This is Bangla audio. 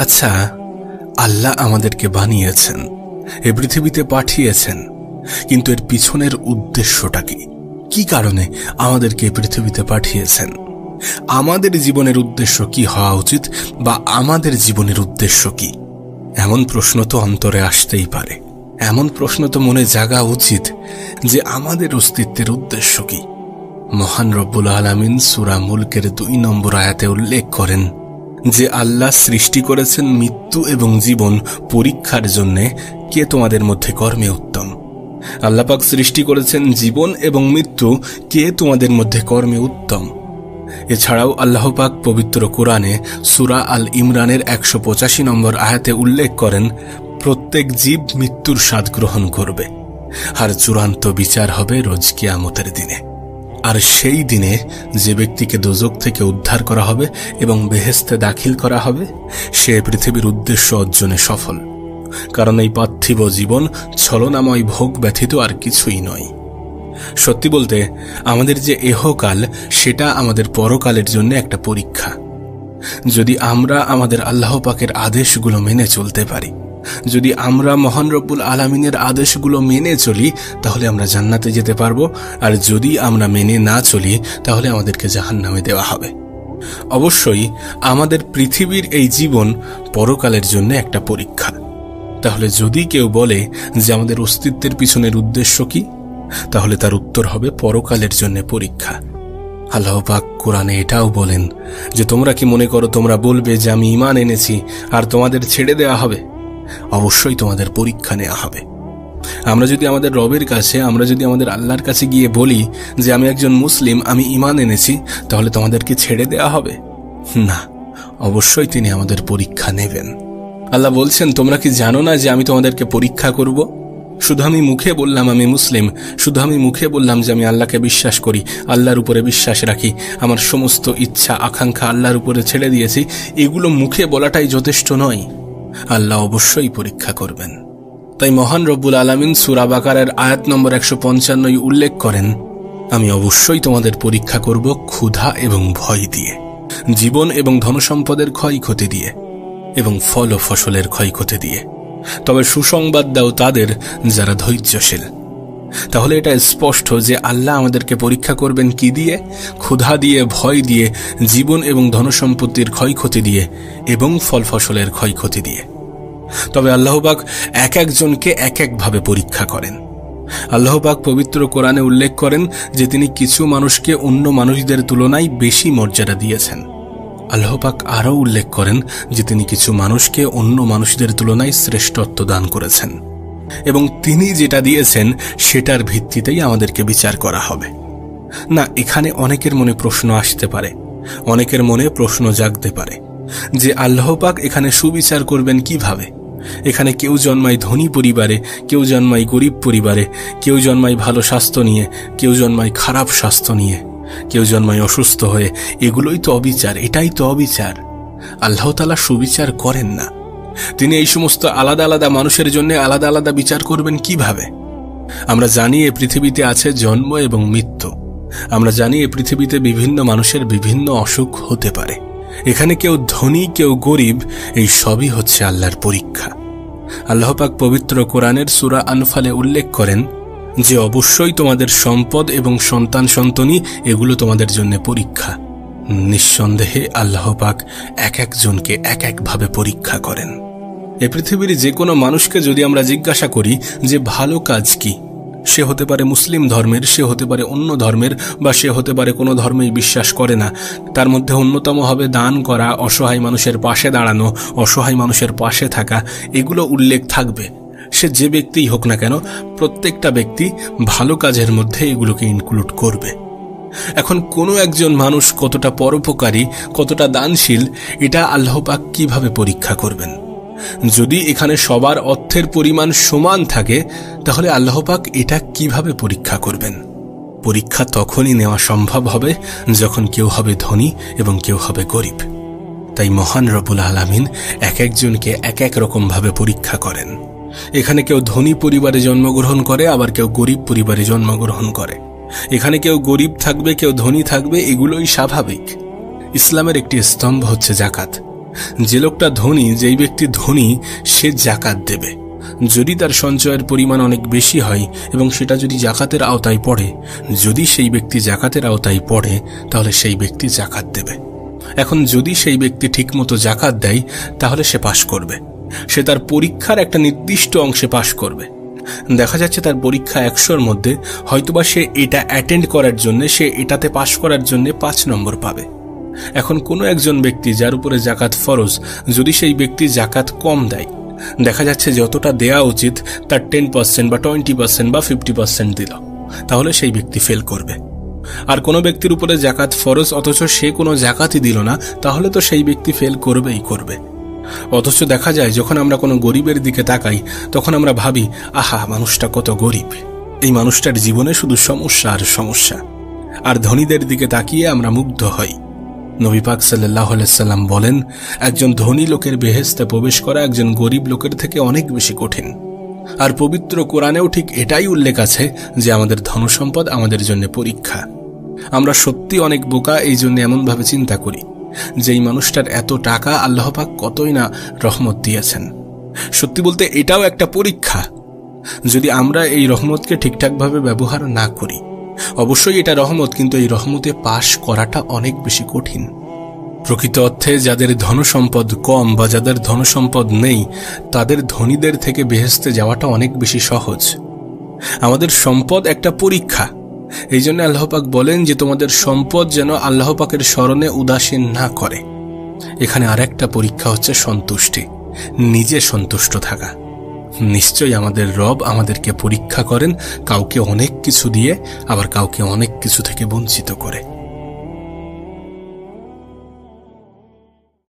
আচ্ছা, আল্লাহ আমাদেরকে বানিয়েছেন, এ পৃথিবীতে পাঠিয়েছেন, কিন্তু এর পিছনের উদ্দেশ্যটা কি? কি কারণে আমাদেরকে এই পৃথিবীতে পাঠিয়েছেন? আমাদের জীবনের উদ্দেশ্য কি হওয়া উচিত, বা আমাদের জীবনের উদ্দেশ্য কি? এমন প্রশ্ন তো অন্তরে আসতেই পারে। এমন প্রশ্ন তো মনে জাগা উচিত যে আমাদের অস্তিত্বের উদ্দেশ্য কি। মহান রব্বুল আলামিন সূরা মুলকের ২ নম্বর আয়াতে উল্লেখ করেন যে আল্লাহ সৃষ্টি করেছেন মৃত্যু এবং জীবন পরীক্ষার জন্য কে তোমাদের মধ্যে কর্মে উত্তম। আল্লাহ পাক সৃষ্টি করেছেন জীবন এবং মৃত্যু কে তোমাদের মধ্যে কর্মে উত্তম। এছাড়াও আল্লাহ পাক পবিত্র কোরআনে সূরা আল ইমরানের ১৮৫ নম্বর আয়াতে উল্লেখ করেন প্রত্যেক জীব মৃত্যুর স্বাদ গ্রহণ করবে, আর চূড়ান্ত বিচার হবে রোজ কিয়ামতের দিনে। আর সেই দিনে যে ব্যক্তিকে দোজখ থেকে উদ্ধার করা হবে এবং বেহেশতে দাখিল করা হবে, সে পৃথিবীর উদ্দেশ্য অর্জনে সফল। কারণ এই পার্থিব জীবন ছলনাময় ভোগ ব্যতীত আর কিছুই নয়। সত্যি বলতে আমাদের যে ইহকাল, সেটা আমাদের পরকালের জন্য একটা পরীক্ষা। যদি আমরা আমাদের আল্লাহ পাকের আদেশগুলো মেনে চলতে পারি, যদি আমরা মহান রব্বুল আলামিনের আদেশগুলো মেনে চলি, তাহলে আমরা জান্নাতে যেতে পারবো। আর যদি আমরা মেনে না চলি, তাহলে আমাদেরকে জাহান্নামে দেওয়া হবে। অবশ্যই আমাদের পৃথিবীর এই জীবন পরকালের জন্য একটা পরীক্ষা। তাহলে যদি কেউ বলে যে আমাদের অস্তিত্বের পিছনের উদ্দেশ্য কি, তাহলে তার উত্তর হবে পরকালের জন্য পরীক্ষা। আল্লাহ পাক কোরআনে এটাও বলেন যে তোমরা কি মনে করো তোমরা বলবে যে আমি ঈমান এনেছি আর তোমাদের ছেড়ে দেওয়া হবে? অবশ্যই তোমাদের পরীক্ষা নেওয়া হবে। আমরা যদি আমাদের রবের কাছে, আমরা যদি আমাদের আল্লাহর কাছে গিয়ে বলি যে আমি একজন মুসলিম, আমি ঈমান এনেছি, তাহলে তোমাদেরকে ছেড়ে দেওয়া হবে? না, অবশ্যই তিনি আমাদের পরীক্ষা নেবেন। আল্লাহ বলছেন তোমরা কি জানো না যে আমি তোমাদেরকে পরীক্ষা করব? শুধু আমি মুখে বললাম আমি মুসলিম, শুধু আমি মুখে বললাম যে আমি আল্লাহকে বিশ্বাস করি, আল্লাহর উপরে বিশ্বাস রাখি, আমার সমস্ত ইচ্ছা আকাঙ্ক্ষা আল্লাহর উপরে ছেড়ে দিয়েছি, এগুলো মুখে বলাটাই যথেষ্ট নয়। আল্লাহ অবশ্যই পরীক্ষা করবেন। তাই মহান রব্বুল আলামিন সূরা বাকারার আয়াত নম্বর ১৫৫ উল্লেখ করেন আমি অবশ্যই তোমাদের পরীক্ষা করব ক্ষুধা এবং ভয় দিয়ে, জীবন এবং ধনসম্পদের ক্ষয়ক্ষতি দিয়ে, এবং ফল ও ফসলের ক্ষয়ক্ষতি দিয়ে। তবে সুসংবাদ দাও তাদের যারা ধৈর্যশীল। তাহলে এটা স্পষ্ট যে আল্লাহ আমাদেরকে পরীক্ষা করবেন কি দিয়ে? ক্ষুধা দিয়ে, ভয় দিয়ে, জীবন এবং ধনসম্পত্তির ক্ষয়ক্ষতি দিয়ে, এবং ফল ফসলের ক্ষয়ক্ষতি দিয়ে। তবে আল্লাহ পাক এক একজনকে এক একভাবে পরীক্ষা করেন। আল্লাহ পাক পবিত্র কোরআনে উল্লেখ করেন যে তিনি কিছু মানুষকে অন্য মানুষদের তুলনায় বেশি মর্যাদা দিয়েছেন। আল্লাহ পাক আরও উল্লেখ করেন যে তিনি কিছু মানুষকে অন্য মানুষদের তুলনায় শ্রেষ্ঠত্ব দান করেছেন, এবং তিনি যেটা দিয়েছেন সেটার ভিত্তিতেই আমাদেরকে বিচার করা হবে। না, এখানে অনেকের মনে প্রশ্ন আসতে পারে, অনেকের মনে প্রশ্ন জাগতে পারে যে আল্লাহ পাক এখানে সুবিচার করবেন কিভাবে? এখানে কেউ জন্মায় ধনী পরিবারে, কেউ জন্মায় গরিব পরিবারে, কেউ জন্মায় ভালো স্বাস্থ্য নিয়ে, কেউ জন্মায় খারাপ স্বাস্থ্য নিয়ে, কেউ জন্মায় অসুস্থ হয়ে। এগুলোই তো অবিচার, এটাই তো অবিচার। আল্লাহ তাআলা সুবিচার করেন না। তিনি এই সমস্ত আলাদা আলাদা মানুষের জন্য আলাদা আলাদা বিচার করবেন কিভাবে? আমরা জানি এ পৃথিবীতে আছে জন্ম এবং মৃত্যু। আমরা জানি এ পৃথিবীতে বিভিন্ন মানুষের বিভিন্ন অসুখ হতে পারে। এখানে কেউ ধনী, কেউ গরিব, এই সবই হচ্ছে আল্লাহর পরীক্ষা। আল্লাহ পাক পবিত্র কোরআনের সূরা আনফালে উল্লেখ করেন যে অবশ্যই তোমাদের সম্পদ এবং সন্তান সন্ততি এগুলো তোমাদের জন্য পরীক্ষা। নিঃসন্দেহে আল্লাহ পাক এক একজনকে এক একভাবে পরীক্ষা করেন। এ পৃথিবীর যে কোনো মানুষকে যদি আমরা জিজ্ঞাসা করি যে ভালো কাজ কি, সে হতে পারে মুসলিম ধর্মের, সে হতে পারে অন্য ধর্মের, বা সে হতে পারে কোনো ধর্মেই বিশ্বাস করে না। তার মধ্যে অন্যতম হবে দান করা, অসহায় মানুষের পাশে দাঁড়ানো, অসহায় মানুষের পাশে থাকা, এগুলো উল্লেখ থাকবে। সে যে ব্যক্তিই হোক না কেন, প্রত্যেকটা ব্যক্তি ভালো কাজের মধ্যে এগুলোকে ইনক্লুড করবে। এখন কোনো একজন মানুষ কতটা পরোপকারী, কতটা দানশীল, এটা আল্লাহ পাক কিভাবে পরীক্ষা করবেন? যদি এখানে সবার অর্থের পরিমাণ সমান থাকে, তাহলে আল্লাহ পাক এটা কিভাবে পরীক্ষা করবেন? পরীক্ষা তখনই নেওয়া সম্ভব হবে যখন কেউ হবে ধনী এবং কেউ হবে গরিব। তাই মহান রব্বুল আলামিন এক একজনকে এক এক রকম ভাবে পরীক্ষা করেন। এখানে কেউ ধনী পরিবারে জন্মগ্রহণ করে, আবার কেউ গরিব পরিবারে জন্মগ্রহণ করে। এখানে কেউ গরিব থাকবে, কেউ ধনী থাকবে, এগুলোই স্বাভাবিক। ইসলামের একটি স্তম্ভ হচ্ছে যাকাত। যে লোকটা ধনী, যেই ব্যক্তি ধনী, সে জাকাত দেবে। যদি তার সঞ্চয়ের পরিমাণ অনেক বেশি হয় এবং সেটা যদি জাকাতের আওতায় পড়ে, যদি সেই ব্যক্তি জাকাতের আওতায় পড়ে, তাহলে সেই ব্যক্তি জাকাত দেবে। এখন যদি সেই ব্যক্তি ঠিকমতো জাকাত দেয়, তাহলে সে পাশ করবে। সে তার পরীক্ষার একটা নির্দিষ্ট অংশে পাশ করবে। দেখা যাচ্ছে তার পরীক্ষা 100-র মধ্যে হয়তোবা সে এটা অ্যাটেন্ড করার জন্য, সে এটাতে পাশ করার জন্য 5 নম্বর পাবে। এখন কোনো একজন ব্যক্তি যার উপরে জাকাত ফরজ, যদি সেই ব্যক্তি জাকাত কম দেয়, দেখা যাচ্ছে যতটা দেয়া উচিত তার 10% বা 20% বা 50% দিল, তাহলে সেই ব্যক্তি ফেল করবে। আর কোনো ব্যক্তির উপরে জাকাত ফরজ অথচ সে কোনো জাকাতই দিল না, তাহলে তো সেই ব্যক্তি ফেল করবেই করবে। অথচ দেখা যায় যখন আমরা কোনো গরিবের দিকে তাকাই, তখন আমরা ভাবি, আহা, মানুষটা কত গরিব, এই মানুষটার জীবনে শুধু সমস্যা আর সমস্যা। আর ধনীদের দিকে তাকিয়ে আমরা মুগ্ধ হই। নবী পাক সাল্লাল্লাহু আলাইহি সাল্লাম বলেন, একজন ধনী লোকের বেহেশতে প্রবেশ করা একজন গরিব লোকের থেকে অনেক বেশি কঠিন। আর পবিত্র কোরআনেও ঠিক এটাই উল্লেখ আছে যে আমাদের ধনসম্পদ আমাদের জন্য পরীক্ষা। আমরা সত্যি অনেক বোকা এই জন্য এমনভাবে চিন্তা করি যে এই মানুষটার এত টাকা, আল্লাহ পাক কতই না রহমত দিয়েছেন। সত্যি বলতে এটাও একটা পরীক্ষা। যদি আমরা এই রহমতকে ঠিকঠাকভাবে ব্যবহার না করি, অবশ্যই এটা রহমত, কিন্তু এই রহমতে পাশ করাটা অনেক বেশি কঠিন। প্রকৃত অর্থে যাদের ধনসম্পদ কম বা যাদের ধনসম্পদ নেই, তাদের ধনীদের থেকে বেহেশতে যাওয়াটা অনেক বেশি সহজ। আমাদের সম্পদ একটা পরীক্ষা। এই জন্য আল্লাহ পাক বলেন যে তোমাদের সম্পদ যেন আল্লাহ পাকের স্মরণে উদাসীন না করে। এখানে আরেকটা পরীক্ষা হচ্ছে সন্তুষ্টি, নিজে সন্তুষ্ট থাকা। নিশ্চয়ই আমাদের রব আমাদেরকে পরীক্ষা করেন, কাউকে অনেক কিছু দিয়ে, আবার কাউকে অনেক কিছু থেকে বঞ্চিত করে।